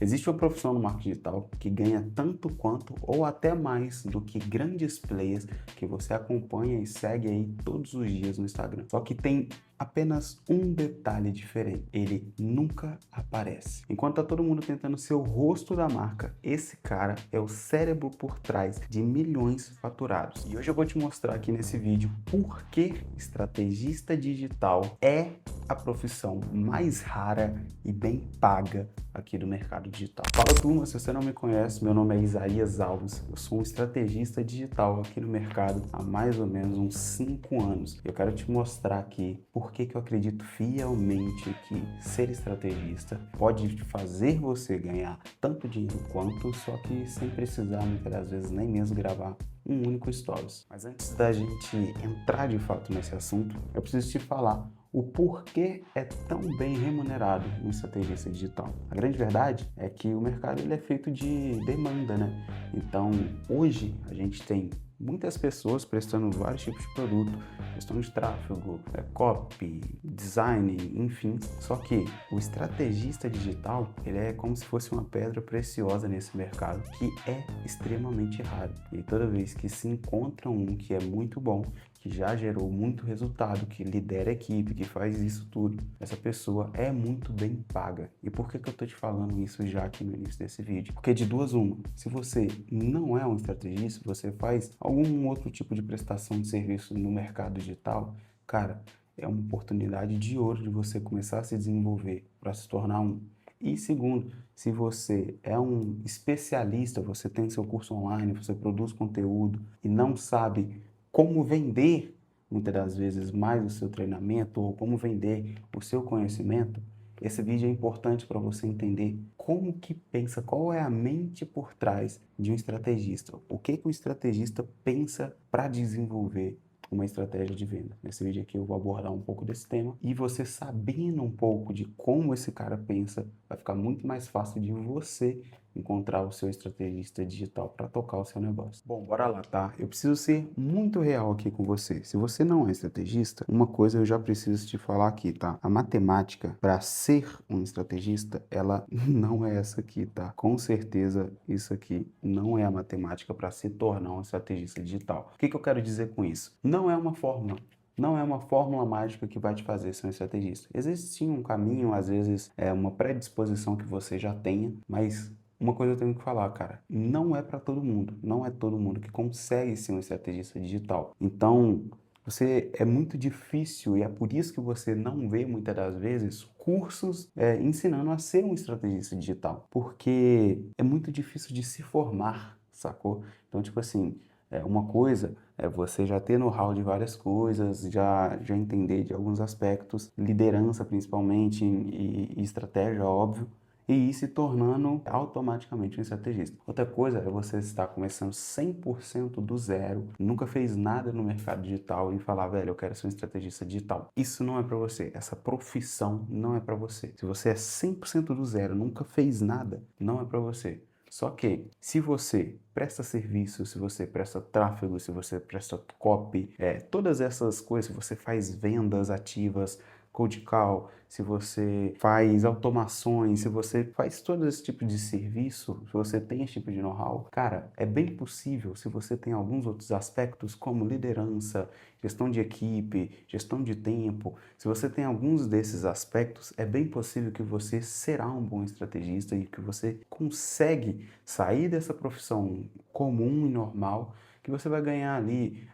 Existe uma profissão no marketing digital que ganha tanto quanto ou até mais do que grandes players que você acompanha e segue aí todos os dias no Instagram. Só que tem apenas um detalhe diferente: ele nunca aparece. Enquanto tá todo mundo tentando ser o rosto da marca, esse cara é o cérebro por trás de milhões faturados. E hoje eu vou te mostrar aqui nesse vídeo por que estrategista digital é a profissão mais rara e bem paga aqui do mercado digital. Fala turma, se você não me conhece, meu nome é Isaías Alves, eu sou um estrategista digital aqui no mercado há mais ou menos uns 5 anos. Eu quero te mostrar aqui por que eu acredito fielmente que ser estrategista pode fazer você ganhar tanto dinheiro quanto, só que sem precisar muitas das vezes nem mesmo gravar um único stories. Mas antes da gente entrar de fato nesse assunto, eu preciso te falar o porquê é tão bem remunerado um estrategista digital. A grande verdade é que o mercado ele é feito de demanda, né? Então, hoje a gente tem muitas pessoas prestando vários tipos de produto, questão de tráfego, copy, design, enfim. Só que o estrategista digital, ele é como se fosse uma pedra preciosa nesse mercado, que é extremamente raro. E toda vez que se encontra um que é muito bom, que já gerou muito resultado, que lidera a equipe, que faz isso tudo, essa pessoa é muito bem paga. E por que eu tô te falando isso já aqui no início desse vídeo? Porque de duas uma, se você não é um estrategista, você faz algum outro tipo de prestação de serviço no mercado digital, cara, é uma oportunidade de ouro de você começar a se desenvolver para se tornar um. E segundo, se você é um especialista, você tem seu curso online, você produz conteúdo e não sabe como vender, muitas das vezes, mais o seu treinamento ou como vender o seu conhecimento, esse vídeo é importante para você entender como que pensa, qual é a mente por trás de um estrategista. O que que um estrategista pensa para desenvolver uma estratégia de venda. Nesse vídeo aqui eu vou abordar um pouco desse tema e você sabendo um pouco de como esse cara pensa, vai ficar muito mais fácil de você encontrar o seu estrategista digital para tocar o seu negócio. Bom, bora lá, tá? Eu preciso ser muito real aqui com você. Se você não é estrategista, uma coisa eu já preciso te falar aqui, tá? A matemática para ser um estrategista, ela não é essa aqui, tá? Com certeza isso aqui não é a matemática para se tornar um estrategista digital. O que que eu quero dizer com isso? Não é uma fórmula. Não é uma fórmula mágica que vai te fazer ser um estrategista. Existe sim um caminho, às vezes é uma predisposição que você já tenha, mas uma coisa eu tenho que falar, cara, não é para todo mundo, não é todo mundo que consegue ser um estrategista digital. Então, você é muito difícil e é por isso que você não vê muitas das vezes cursos ensinando a ser um estrategista digital, porque é muito difícil de se formar, sacou? Então, tipo assim, uma coisa é você já ter know-how de várias coisas, já entender de alguns aspectos, liderança principalmente e estratégia, óbvio, e ir se tornando automaticamente um estrategista. Outra coisa é você estar começando 100% do zero, nunca fez nada no mercado digital e falar, velho, eu quero ser um estrategista digital. Isso não é para você, essa profissão não é para você. Se você é 100% do zero, nunca fez nada, não é para você. Só que, se você presta serviço, se você presta tráfego, se você presta copy, todas essas coisas, se você faz vendas ativas, cold call, se você faz automações, se você faz todo esse tipo de serviço, se você tem esse tipo de know-how, cara, é bem possível, se você tem alguns outros aspectos como liderança, gestão de equipe, gestão de tempo, se você tem alguns desses aspectos, é bem possível que você será um bom estrategista e que você consegue sair dessa profissão comum e normal, que você vai ganhar ali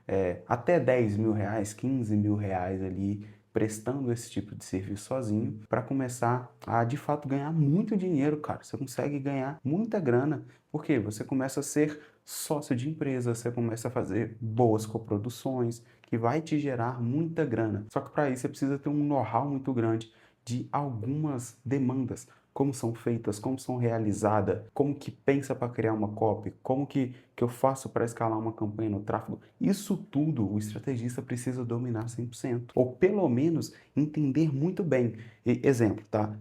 até 10 mil reais, 15 mil reais ali, prestando esse tipo de serviço sozinho, para começar a de fato ganhar muito dinheiro, cara. Você consegue ganhar muita grana, porque você começa a ser sócio de empresa, você começa a fazer boas coproduções, que vai te gerar muita grana. Só que para isso você precisa ter um know-how muito grande de algumas demandas, como são feitas, como são realizadas, como que pensa para criar uma copy, como que eu faço para escalar uma campanha no tráfego. Isso tudo o estrategista precisa dominar 100%, ou pelo menos entender muito bem. Exemplo, tá?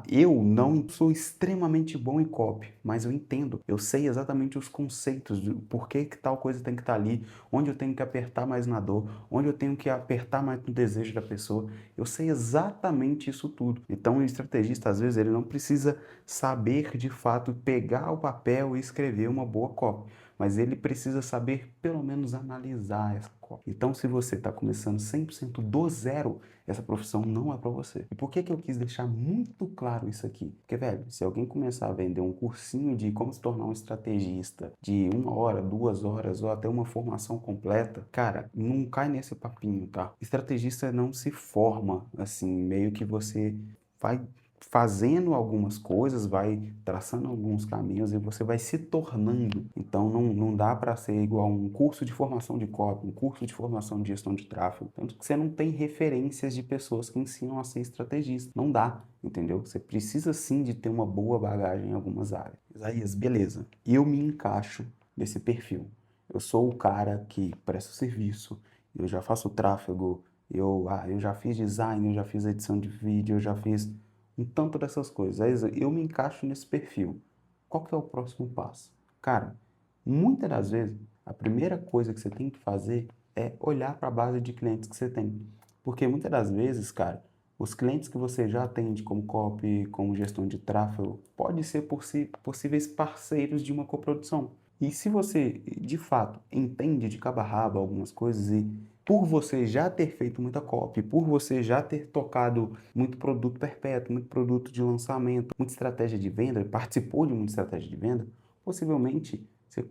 Eu não sou extremamente bom em copy, mas eu entendo, eu sei exatamente os conceitos, do porquê que tal coisa tem que estar ali, onde eu tenho que apertar mais na dor, onde eu tenho que apertar mais no desejo da pessoa. Eu sei exatamente isso tudo. Então, o estrategista, às vezes, ele não precisa saber de fato pegar o papel e escrever uma boa copy, mas ele precisa saber pelo menos analisar essa copy. Então, se você está começando 100% do zero, essa profissão não é para você. E por que que eu quis deixar muito claro isso aqui? Porque, velho, se alguém começar a vender um cursinho de como se tornar um estrategista de 1 hora, 2 horas ou até uma formação completa, cara, não cai nesse papinho, tá? Estrategista não se forma assim, meio que você vai fazendo algumas coisas, vai traçando alguns caminhos e você vai se tornando. Então não dá para ser igual um curso de formação de copy, um curso de formação de gestão de tráfego. Tanto que você não tem referências de pessoas que ensinam a ser estrategista. Não dá, entendeu? Você precisa sim de ter uma boa bagagem em algumas áreas. Isaías, beleza. Eu me encaixo nesse perfil. Eu sou o cara que presta serviço, eu já faço tráfego, eu já fiz design, eu já fiz edição de vídeo, eu já fiz um tanto dessas coisas. Aí eu me encaixo nesse perfil. Qual que é o próximo passo? Cara, muitas das vezes, a primeira coisa que você tem que fazer é olhar para a base de clientes que você tem. Porque muitas das vezes, cara, os clientes que você já atende como copy, como gestão de tráfego, pode ser possíveis parceiros de uma coprodução. E se você, de fato, entende de cabo a rabo algumas coisas e por você já ter feito muita copy, por você já ter tocado muito produto perpétuo, muito produto de lançamento, muita estratégia de venda, participou de muita estratégia de venda, possivelmente você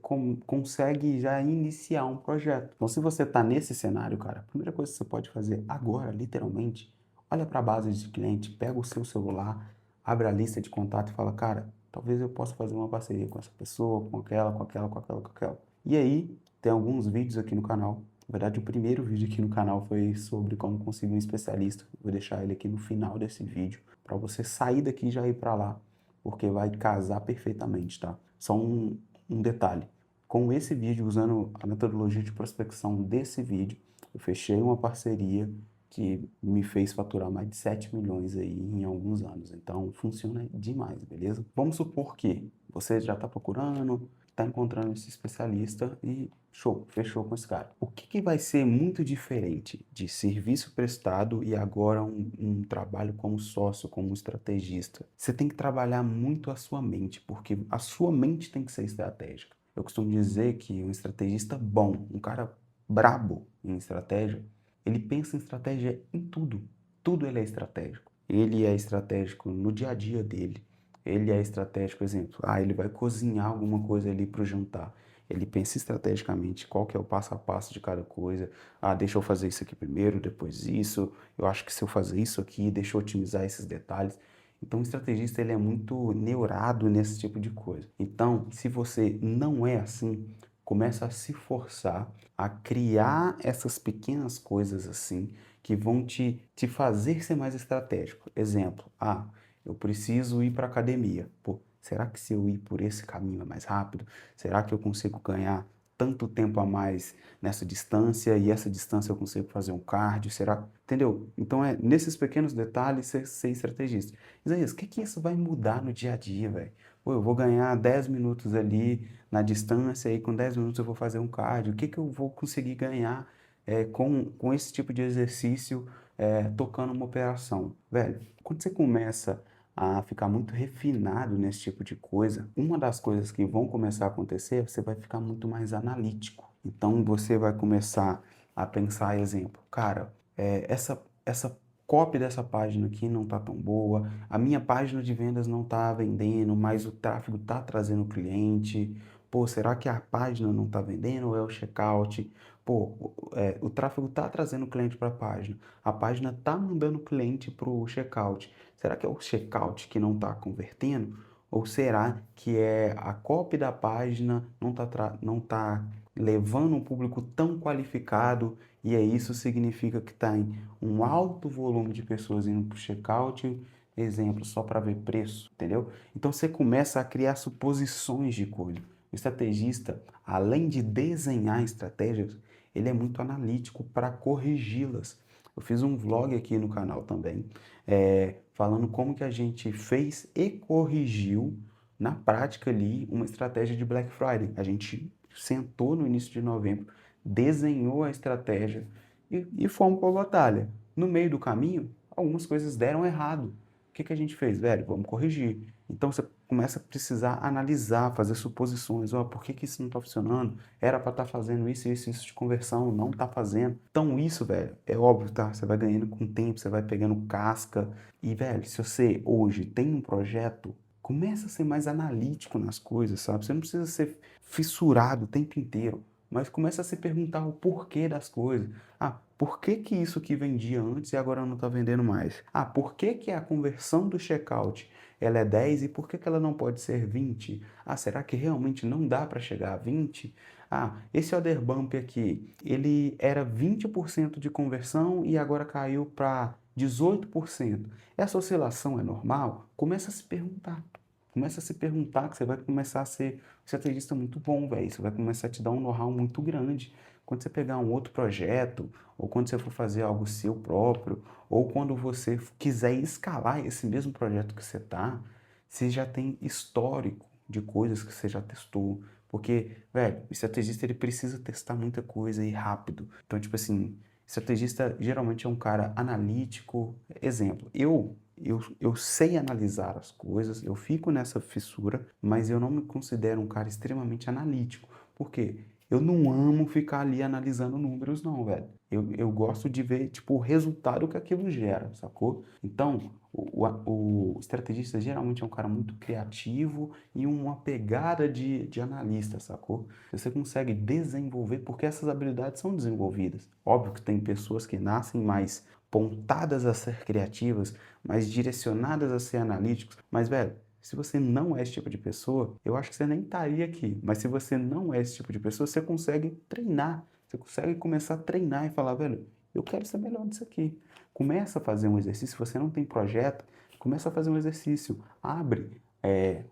consegue já iniciar um projeto. Então, se você está nesse cenário, cara, a primeira coisa que você pode fazer agora, literalmente, olha para a base de cliente, pega o seu celular, abre a lista de contato e fala, cara, talvez eu possa fazer uma parceria com essa pessoa, com aquela, com aquela, com aquela, com aquela. E aí, tem alguns vídeos aqui no canal. Na verdade, o primeiro vídeo aqui no canal foi sobre como conseguir um especialista. Vou deixar ele aqui no final desse vídeo, para você sair daqui e já ir para lá, porque vai casar perfeitamente, tá? Só um detalhe. Com esse vídeo, usando a metodologia de prospecção desse vídeo, eu fechei uma parceria que me fez faturar mais de 7 milhões aí em alguns anos. Então, funciona demais, beleza? Vamos supor que você já está procurando, está encontrando esse especialista e show, fechou com esse cara. O que que vai ser muito diferente de serviço prestado e agora um trabalho como sócio, como estrategista? Você tem que trabalhar muito a sua mente, porque a sua mente tem que ser estratégica. Eu costumo dizer que um estrategista bom, um cara brabo em estratégia, ele pensa em estratégia em tudo. Tudo ele é estratégico. Ele é estratégico no dia a dia dele. Ele é estratégico, exemplo, ele vai cozinhar alguma coisa ali para o jantar. Ele pensa estrategicamente qual que é o passo a passo de cada coisa. Deixa eu fazer isso aqui primeiro, depois isso. Eu acho que se eu fazer isso aqui, deixa eu otimizar esses detalhes. Então, o estrategista ele é muito neurado nesse tipo de coisa. Então, se você não é assim, começa a se forçar a criar essas pequenas coisas assim que vão te fazer ser mais estratégico. Exemplo, eu preciso ir para academia. Pô, será que se eu ir por esse caminho é mais rápido? Será que eu consigo ganhar tanto tempo a mais nessa distância e essa distância eu consigo fazer um cardio? Será? Entendeu? Então é nesses pequenos detalhes ser estrategista. Isaías, o que que isso vai mudar no dia a dia, velho? Pô, eu vou ganhar 10 minutos ali na distância e com 10 minutos eu vou fazer um cardio. O que que eu vou conseguir ganhar com esse tipo de exercício tocando uma operação? Velho, quando você começa a ficar muito refinado nesse tipo de coisa, uma das coisas que vão começar a acontecer, você vai ficar muito mais analítico. Então você vai começar a pensar, exemplo, cara, essa copy dessa página aqui não tá tão boa, a minha página de vendas não tá vendendo, mas o tráfego tá trazendo cliente. Pô, será que a página não tá vendendo ou é o checkout? Pô, o tráfego tá trazendo cliente para a página tá mandando cliente para o checkout. Será que é o checkout que não está convertendo? Ou será que é a copy da página não tá levando um público tão qualificado e isso significa que está em um alto volume de pessoas indo para o checkout, exemplo, só para ver preço, entendeu? Então você começa a criar suposições de coisa. O estrategista, além de desenhar estratégias, ele é muito analítico para corrigi-las. Eu fiz um vlog aqui no canal também, falando como que a gente fez e corrigiu na prática ali uma estratégia de Black Friday. A gente sentou no início de novembro, desenhou a estratégia e fomos para a batalha. No meio do caminho, algumas coisas deram errado. O que que a gente fez, velho? Vamos corrigir. Então você começa a precisar analisar, fazer suposições. Ó, por que que isso não está funcionando? Era para estar fazendo isso de conversão, não está fazendo. Então isso, velho, é óbvio, tá? Você vai ganhando com o tempo, você vai pegando casca. E, velho, se você hoje tem um projeto, começa a ser mais analítico nas coisas, sabe? Você não precisa ser fissurado o tempo inteiro, mas começa a se perguntar o porquê das coisas. Ah, por que que isso que vendia antes e agora não está vendendo mais? Ah, por que que a conversão do checkout ela é 10 e por que que ela não pode ser 20? Ah, será que realmente não dá para chegar a 20? Ah, esse order bump aqui, ele era 20% de conversão e agora caiu para 18%. Essa oscilação é normal? Começa a se perguntar. Começa a se perguntar que você vai começar a ser um estrategista muito bom, velho. Isso vai começar a te dar um know-how muito grande. Quando você pegar um outro projeto, ou quando você for fazer algo seu próprio, ou quando você quiser escalar esse mesmo projeto que você tá, você já tem histórico de coisas que você já testou. Porque, velho, o estrategista ele precisa testar muita coisa e rápido. Então, tipo assim, estrategista geralmente é um cara analítico. Exemplo, eu sei analisar as coisas, eu fico nessa fissura, mas eu não me considero um cara extremamente analítico. Por quê? Eu não amo ficar ali analisando números, não, velho. Eu gosto de ver, tipo, o resultado que aquilo gera, sacou? Então, o estrategista geralmente é um cara muito criativo e uma pegada de analista, sacou? Você consegue desenvolver, porque essas habilidades são desenvolvidas. Óbvio que tem pessoas que nascem mais pontadas a ser criativas, mais direcionadas a ser analíticos, mas, velho, se você não é esse tipo de pessoa, eu acho que você nem estaria aqui. Mas se você não é esse tipo de pessoa, você consegue treinar. Você consegue começar a treinar e falar, velho, eu quero ser melhor nisso aqui. Começa a fazer um exercício. Se você não tem projeto, começa a fazer um exercício. Abre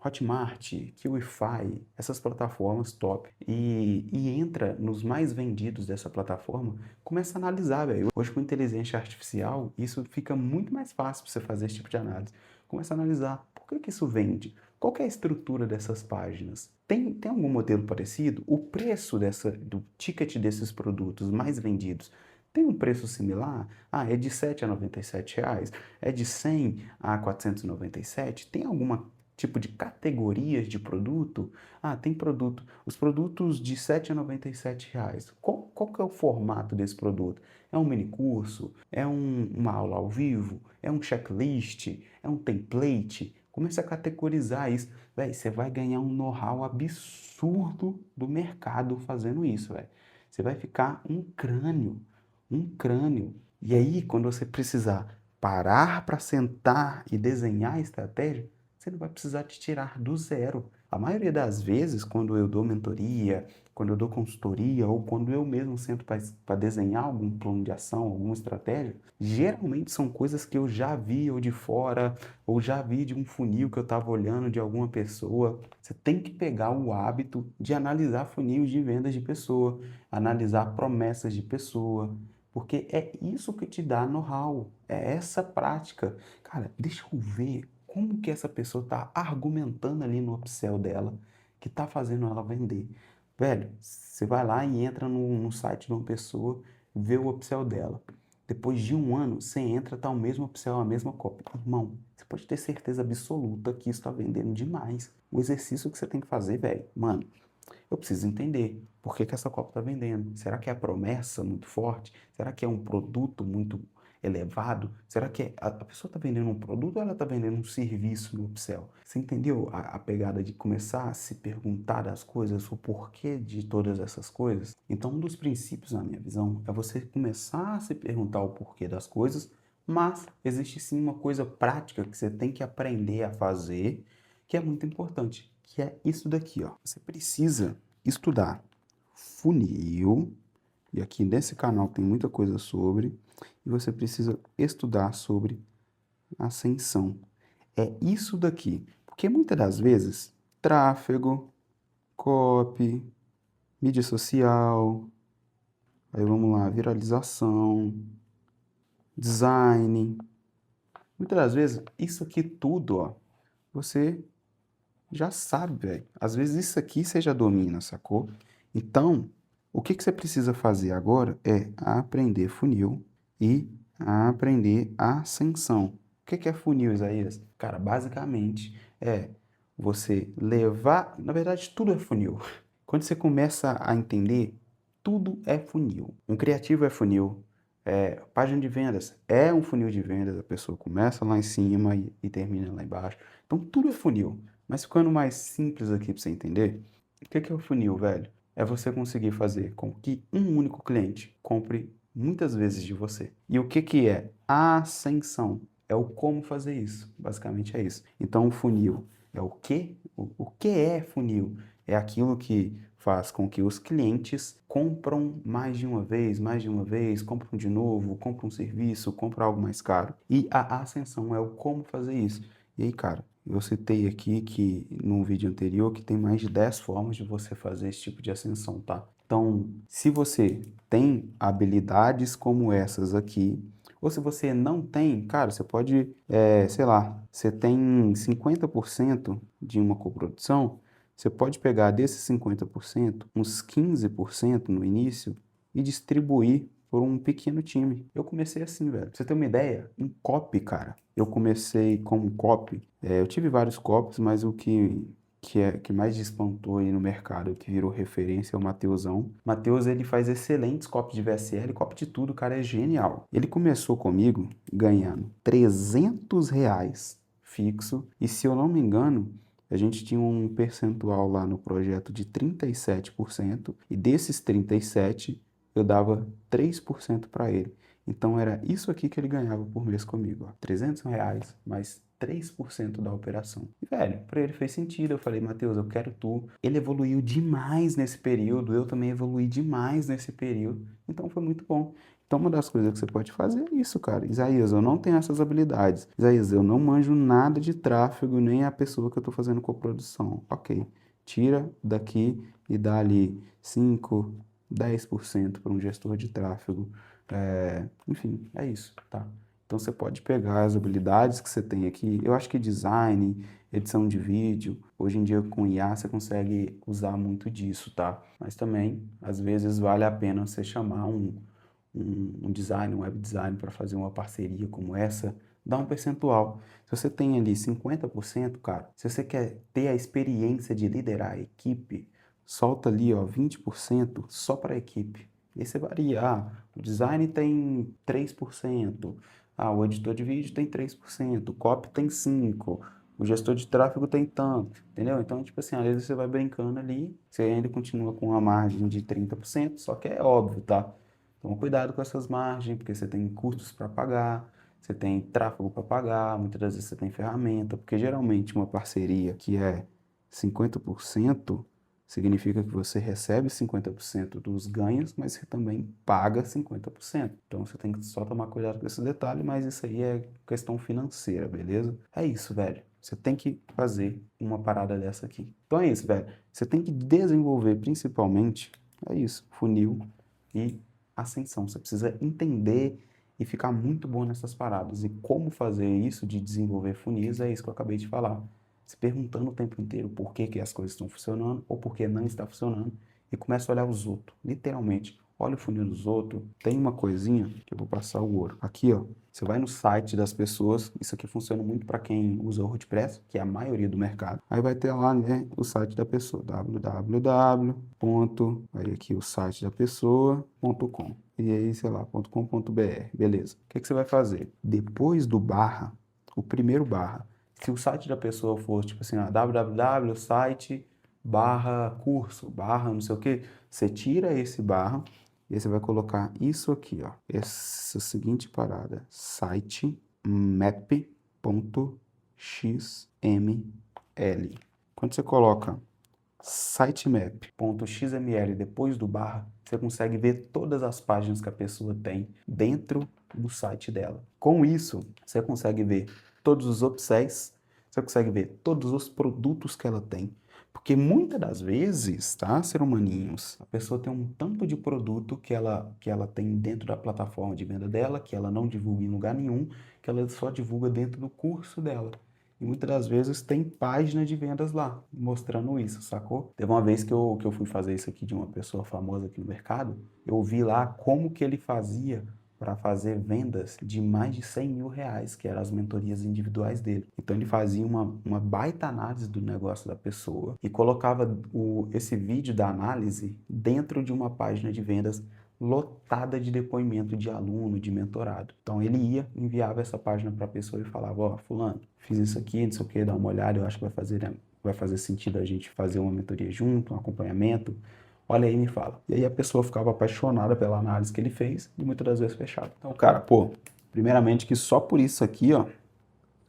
Hotmart, Kiwify, essas plataformas top. E entra nos mais vendidos dessa plataforma. Começa a analisar, velho. Hoje com inteligência artificial, isso fica muito mais fácil para você fazer esse tipo de análise. Começa a analisar por que que isso vende, qual que é a estrutura dessas páginas. Tem algum modelo parecido? O preço do ticket desses produtos mais vendidos tem um preço similar? Ah, é de 7 a 97 reais? É de 100 a 497? Tem alguma tipo de categorias de produto? Ah, tem produto. Os produtos de 7 a 97 reais. Qual que é o formato desse produto? É um mini curso? É uma aula ao vivo? É um checklist? É um template? Comece a categorizar isso. Véi, você vai ganhar um know-how absurdo do mercado fazendo isso, velho. Você vai ficar um crânio, um crânio. E aí, quando você precisar parar para sentar e desenhar a estratégia, você não vai precisar te tirar do zero. A maioria das vezes, quando eu dou mentoria, quando eu dou consultoria ou quando eu mesmo sento para desenhar algum plano de ação, alguma estratégia, geralmente são coisas que eu já vi ou de fora, ou já vi de um funil que eu estava olhando de alguma pessoa. Você tem que pegar o hábito de analisar funis de vendas de pessoa, analisar promessas de pessoa, porque é isso que te dá know-how, é essa prática. Cara, deixa eu ver como que essa pessoa está argumentando ali no upsell dela, que está fazendo ela vender. Velho, você vai lá e entra no site de uma pessoa, vê o upsell dela. Depois de um ano, você entra, tá o mesmo upsell, a mesma cópia. Irmão, você pode ter certeza absoluta que isso está vendendo demais. O exercício que você tem que fazer, velho, mano, eu preciso entender por que que essa Copa está vendendo. Será que é a promessa muito forte? Será que é um produto muito elevado? Será que a pessoa está vendendo um produto ou ela está vendendo um serviço no upsell? Você entendeu a pegada de começar a se perguntar das coisas, o porquê de todas essas coisas? Então, um dos princípios, na minha visão, é você começar a se perguntar o porquê das coisas, mas existe sim uma coisa prática que você tem que aprender a fazer, que é muito importante, que é isso daqui, ó. Você precisa estudar funil, e aqui nesse canal tem muita coisa sobre, e você precisa estudar sobre ascensão. É isso daqui, porque muitas das vezes, tráfego, copy, mídia social, aí vamos lá, viralização, design. Muitas das vezes, isso aqui tudo, ó, você já sabe, velho. Às vezes isso aqui você já domina, sacou? Então, o que que você precisa fazer agora é aprender funil e aprender ascensão. O que que é funil, Isaías? Cara, basicamente é você levar. Na verdade, tudo é funil. Quando você começa a entender, tudo é funil. Um criativo é funil. Página de vendas é um funil de vendas. A pessoa começa lá em cima e termina lá embaixo. Então, tudo é funil. Mas ficando mais simples aqui para você entender, o que é o funil, velho? É você conseguir fazer com que um único cliente compre muitas vezes de você. E o que é a ascensão? É o como fazer isso. Basicamente é isso. Então, o funil é o que? O que é funil? É aquilo que faz com que os clientes compram mais de uma vez, compram de novo, compram um serviço, compram algo mais caro. E a ascensão é o como fazer isso. E aí, cara, eu citei aqui que num vídeo anterior que tem mais de 10 formas de você fazer esse tipo de ascensão, tá? Então, se você tem habilidades como essas aqui, ou se você não tem, cara, você pode, sei lá, você tem 50% de uma coprodução, você pode pegar desses 50%, uns 15% no início e distribuir por um pequeno time. Eu comecei assim, velho. Pra você ter uma ideia, em copy, cara. Eu comecei como copy. Eu tive vários copies, mas o que mais despontou aí no mercado, que virou referência, é o Mateusão. Mateus, ele faz excelentes copies de VSL, copy de tudo, o cara é genial. Ele começou comigo ganhando R$ 300 fixo, e se eu não me engano, a gente tinha um percentual lá no projeto de 37%, e desses 37%, eu dava 3% para ele. Então era isso aqui que ele ganhava por mês comigo, ó. R$ 300 mais 3% da operação. E, velho, para ele fez sentido. Eu falei, Matheus, eu quero tu. Ele evoluiu demais nesse período, eu também evoluí demais nesse período. Então foi muito bom. Então, uma das coisas que você pode fazer é isso, cara. Isaías, eu não tenho essas habilidades. Isaías, eu não manjo nada de tráfego, nem a pessoa que eu estou fazendo coprodução. Ok. Tira daqui e dá ali 5, 10% para um gestor de tráfego. Enfim, é isso, tá? Então você pode pegar as habilidades que você tem aqui. Eu acho que design, edição de vídeo, hoje em dia com IA você consegue usar muito disso, tá? Mas também, às vezes, vale a pena você chamar um design, um web design para fazer uma parceria como essa, dá um percentual. Se você tem ali 50%, cara, se você quer ter a experiência de liderar a equipe, solta ali, ó, 20% só para a equipe. E aí você varia. O design tem 3%. O editor de vídeo tem 3%. O copy tem 5%. O gestor de tráfego tem tanto, entendeu? Então, tipo assim, às vezes você vai brincando ali, você ainda continua com uma margem de 30%, só que é óbvio, tá? Então, cuidado com essas margens, porque você tem custos para pagar, você tem tráfego para pagar, muitas das vezes você tem ferramenta, porque geralmente uma parceria que é 50% significa que você recebe 50% dos ganhos, mas você também paga 50%. Então você tem que só tomar cuidado com esse detalhe, mas isso aí é questão financeira, beleza? É isso, velho. Você tem que fazer uma parada dessa aqui. Então é isso, velho. Você tem que desenvolver principalmente, é isso, funil e ascensão. Você precisa entender e ficar muito bom nessas paradas. E como fazer isso de desenvolver funis é isso que eu acabei de falar. Se perguntando o tempo inteiro por que as coisas estão funcionando ou por que não está funcionando e começa a olhar os outros, literalmente. Olha o funil dos outros. Tem uma coisinha que eu vou passar o ouro. Aqui, ó. Você vai no site das pessoas. Isso aqui funciona muito para quem usa o WordPress, que é a maioria do mercado. Aí vai ter lá, né, o site da pessoa. www. Aí aqui o site da pessoa.com. E aí, sei lá, .com.br. Beleza. O que que você vai fazer? Depois do barra, o primeiro barra, se o site da pessoa for tipo assim, www, site, barra curso, barra não sei o que, você tira esse barra e aí você vai colocar isso aqui, ó, essa seguinte parada, site map.xml. Quando você coloca sitemap.xml depois do barra, você consegue ver todas as páginas que a pessoa tem dentro do site dela. Com isso, você consegue ver todos os upsells, você consegue ver todos os produtos que ela tem, Porque muitas das vezes, tá, ser humaninhos, a pessoa tem um tanto de produto que ela tem dentro da plataforma de venda dela, que ela não divulga em lugar nenhum, que ela só divulga dentro do curso dela. E muitas das vezes tem página de vendas lá, mostrando isso, sacou? Teve uma vez que eu fui fazer isso aqui de uma pessoa famosa aqui no mercado, eu vi lá como que ele fazia para fazer vendas de mais de 100 mil reais, que eram as mentorias individuais dele. Então ele fazia uma baita análise do negócio da pessoa e colocava esse vídeo da análise dentro de uma página de vendas lotada de depoimento de aluno, de mentorado. Então ele ia, enviava essa página para a pessoa e falava, ó, fulano, fiz isso aqui, não sei o que, dá uma olhada, eu acho que vai fazer sentido a gente fazer uma mentoria junto, um acompanhamento. Olha aí e me fala. E aí a pessoa ficava apaixonada pela análise que ele fez e muitas das vezes fechava. Então, cara, pô, primeiramente que só por isso aqui, ó,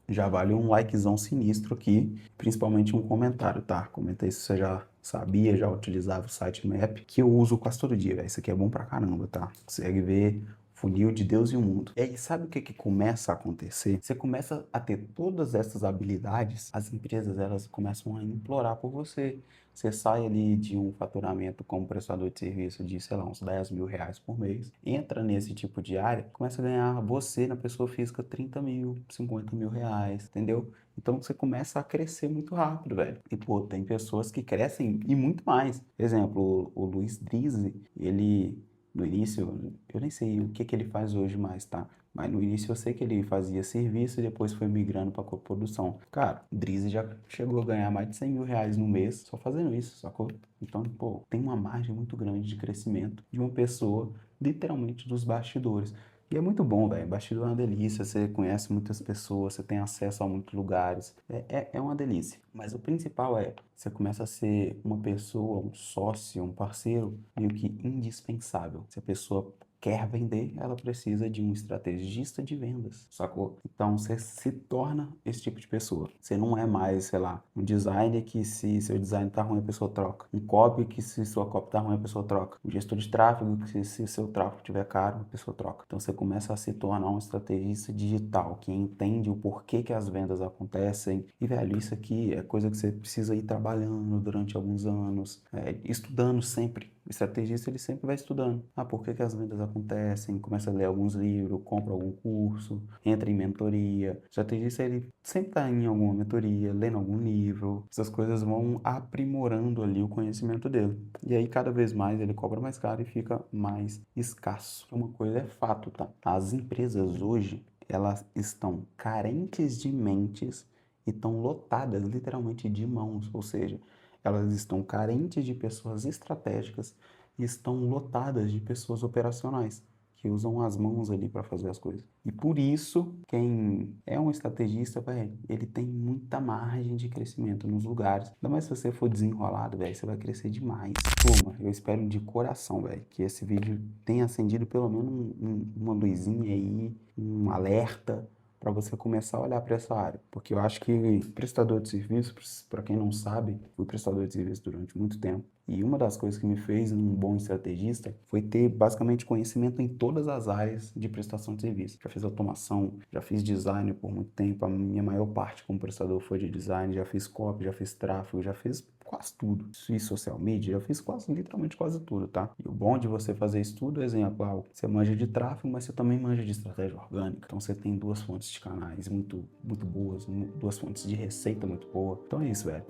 já vale um likezão sinistro aqui, principalmente um comentário, tá? Comenta aí se você já sabia, já utilizava o sitemap, que eu uso quase todo dia, velho. Isso aqui é bom pra caramba, tá? Consegue ver funil de Deus e o mundo. E aí, sabe o que que começa a acontecer? Você começa a ter todas essas habilidades, as empresas, elas começam a implorar por você. Você sai ali de um faturamento como prestador de serviço de, sei lá, uns 10 mil reais por mês, entra nesse tipo de área, começa a ganhar você, na pessoa física, 30 mil, 50 mil reais, entendeu? Então você começa a crescer muito rápido, velho. E, pô, tem pessoas que crescem e muito mais. Exemplo, o Luiz Drizzi, ele, no início, eu nem sei o que que ele faz hoje mais, tá? Mas no início eu sei que ele fazia serviço e depois foi migrando para coprodução. Cara, o Drizzy já chegou a ganhar mais de 100 mil reais no mês só fazendo isso, sacou? Então, pô, tem uma margem muito grande de crescimento de uma pessoa, literalmente dos bastidores. E é muito bom, velho. Bastidor é uma delícia. Você conhece muitas pessoas, você tem acesso a muitos lugares. É uma delícia. Mas o principal é, você começa a ser uma pessoa, um sócio, um parceiro, meio que indispensável. Se a pessoa quer vender, ela precisa de um estrategista de vendas, sacou? Então você se torna esse tipo de pessoa. Você não é mais, sei lá, um designer que se seu design tá ruim a pessoa troca. Um copy que se sua copy tá ruim a pessoa troca. Um gestor de tráfego que se seu tráfego tiver caro a pessoa troca. Então você começa a se tornar um estrategista digital que entende o porquê que as vendas acontecem. E velho, isso aqui é coisa que você precisa ir trabalhando durante alguns anos, estudando sempre. O estrategista, ele sempre vai estudando. Ah, por que que as vendas acontecem? Começa a ler alguns livros, compra algum curso, entra em mentoria. O estrategista, ele sempre está em alguma mentoria, lendo algum livro. Essas coisas vão aprimorando ali o conhecimento dele. E aí, cada vez mais, ele cobra mais caro e fica mais escasso. Uma coisa é fato, tá? As empresas hoje, elas estão carentes de mentes e estão lotadas, literalmente, de mãos. Ou seja, elas estão carentes de pessoas estratégicas e estão lotadas de pessoas operacionais, que usam as mãos ali para fazer as coisas. E por isso, quem é um estrategista, velho, ele tem muita margem de crescimento nos lugares. Ainda mais se você for desenrolado, velho, você vai crescer demais. Turma, eu espero de coração, velho, que esse vídeo tenha acendido pelo menos uma luzinha aí, um alerta para você começar a olhar para essa área. Porque eu acho que prestador de serviço, para quem não sabe, fui prestador de serviço durante muito tempo. E uma das coisas que me fez um bom estrategista foi ter basicamente conhecimento em todas as áreas de prestação de serviço. Já fiz automação, já fiz design por muito tempo, a minha maior parte como prestador foi de design, já fiz copy, já fiz tráfego, já fiz quase tudo. Fiz social media, já fiz literalmente quase tudo, tá? E o bom de você fazer isso tudo, exemplo, você manja de tráfego, mas você também manja de estratégia orgânica. Então você tem duas fontes de canais muito boas, duas fontes de receita muito boa. Então é isso, velho.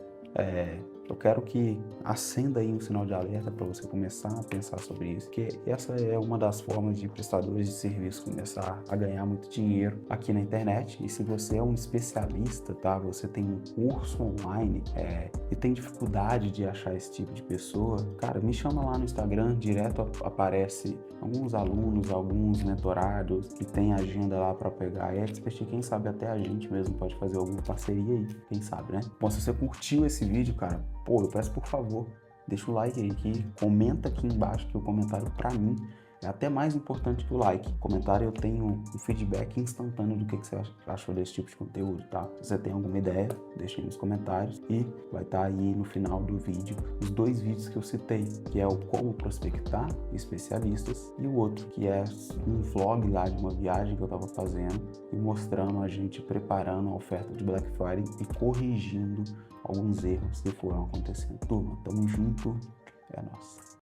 Eu quero que acenda aí um sinal de alerta para você começar a pensar sobre isso, que essa é uma das formas de prestadores de serviço começar a ganhar muito dinheiro aqui na internet. E se você é um especialista, tá? Você tem um curso online e tem dificuldade de achar esse tipo de pessoa, cara, me chama lá no Instagram, direto aparece alguns alunos, alguns mentorados que tem agenda lá para pegar expert, quem sabe até a gente mesmo pode fazer alguma parceria aí, quem sabe, né? Bom, se você curtiu esse vídeo, cara, pô, eu peço por favor, deixa o like aí, comenta aqui embaixo que o comentário para mim É até mais importante que o like. Comentário eu tenho um feedback instantâneo do que você achou desse tipo de conteúdo, tá? Se você tem alguma ideia, deixa aí nos comentários e vai estar aí no final do vídeo os 2 vídeos que eu citei, que é o como prospectar especialistas e o outro que é um vlog lá de uma viagem que eu estava fazendo e mostrando a gente preparando a oferta de Black Friday e corrigindo alguns erros que foram acontecendo. Turma, tamo junto, é nóis.